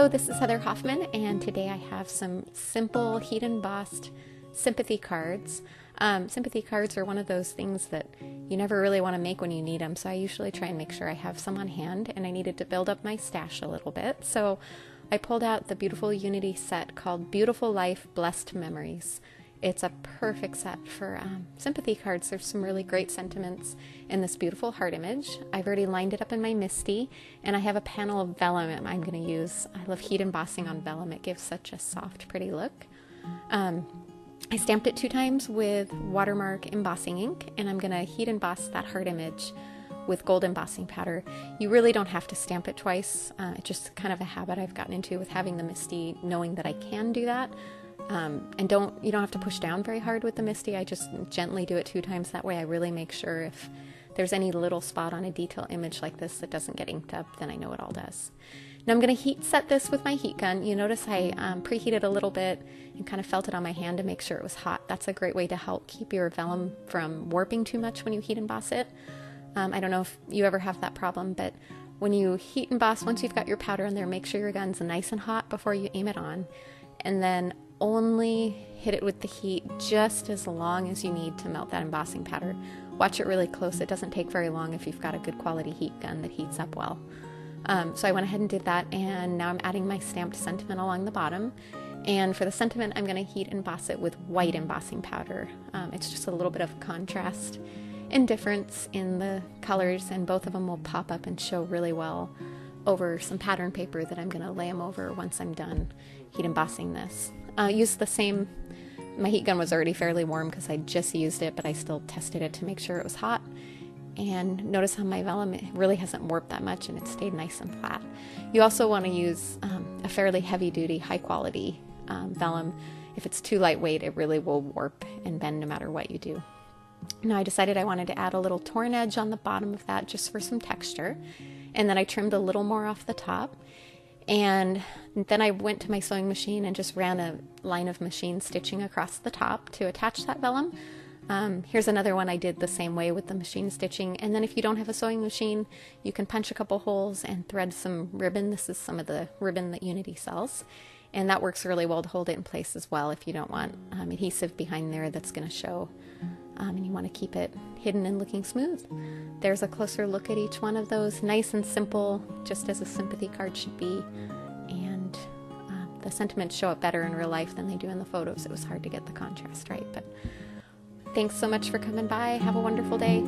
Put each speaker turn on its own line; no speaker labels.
Hello, this is Heather Hoffman, and today I have some simple heat embossed sympathy cards. Sympathy cards are one of those things that you never really want to make when you need them, so I usually try and make sure I have some on hand, and I needed to build up my stash a little bit. So I pulled out the beautiful Unity set called Beautiful Life, Blessed Memories. It's a perfect set for sympathy cards. There's some really great sentiments in this beautiful heart image. I've already lined it up in my Misty, and I have a panel of vellum I'm going to use. I love heat embossing on vellum. It gives such a soft, pretty look. I stamped it 2 times with watermark embossing ink, and I'm going to heat emboss that heart image with gold embossing powder. You really don't have to stamp it twice. It's just kind of a habit I've gotten into with having the Misty, knowing that I can do that. And you don't have to push down very hard with the Misty. I just gently do it 2 times. That way I really make sure if there's any little spot on a detail image like this that doesn't get inked up, then I know it all does. Now I'm going to heat set this with my heat gun. You notice I preheated a little bit and kind of felt it on my hand to make sure it was hot. That's a great way to help keep your vellum from warping too much when you heat emboss it. I don't know if you ever have that problem, but when you heat emboss, once you've got your powder in there, make sure your gun's nice and hot before you aim it on. And then only hit it with the heat just as long as you need to melt that embossing powder. Watch it really close. It doesn't take very long if you've got a good quality heat gun that heats up well. So I went ahead and did that, and now I'm adding my stamped sentiment along the bottom. And for the sentiment, I'm going to heat emboss it with white embossing powder. It's just a little bit of contrast and difference in the colors, and both of them will pop up and show really well over some pattern paper that I'm going to lay them over once I'm done heat embossing this. Use the same, my heat gun was already fairly warm because I just used it, but I still tested it to make sure it was hot. And notice how my vellum, it really hasn't warped that much and it stayed nice and flat. You also want to use a fairly heavy duty, high quality vellum. If it's too lightweight, it really will warp and bend no matter what you do. Now I decided I wanted to add a little torn edge on the bottom of that just for some texture. And then I trimmed a little more off the top. And then I went to my sewing machine and just ran a line of machine stitching across the top to attach that vellum. Here's another one I did the same way with the machine stitching. And then if you don't have a sewing machine, you can punch a couple holes and thread some ribbon. This is some of the ribbon that Unity sells. And that works really well to hold it in place as well if you don't want adhesive behind there that's going to show. And you want to keep it hidden and looking smooth. There's a closer look at each one of those, nice and simple, just as a sympathy card should be. And the sentiments show up better in real life than they do in the photos. It was hard to get the contrast right, but thanks so much for coming by. Have a wonderful day.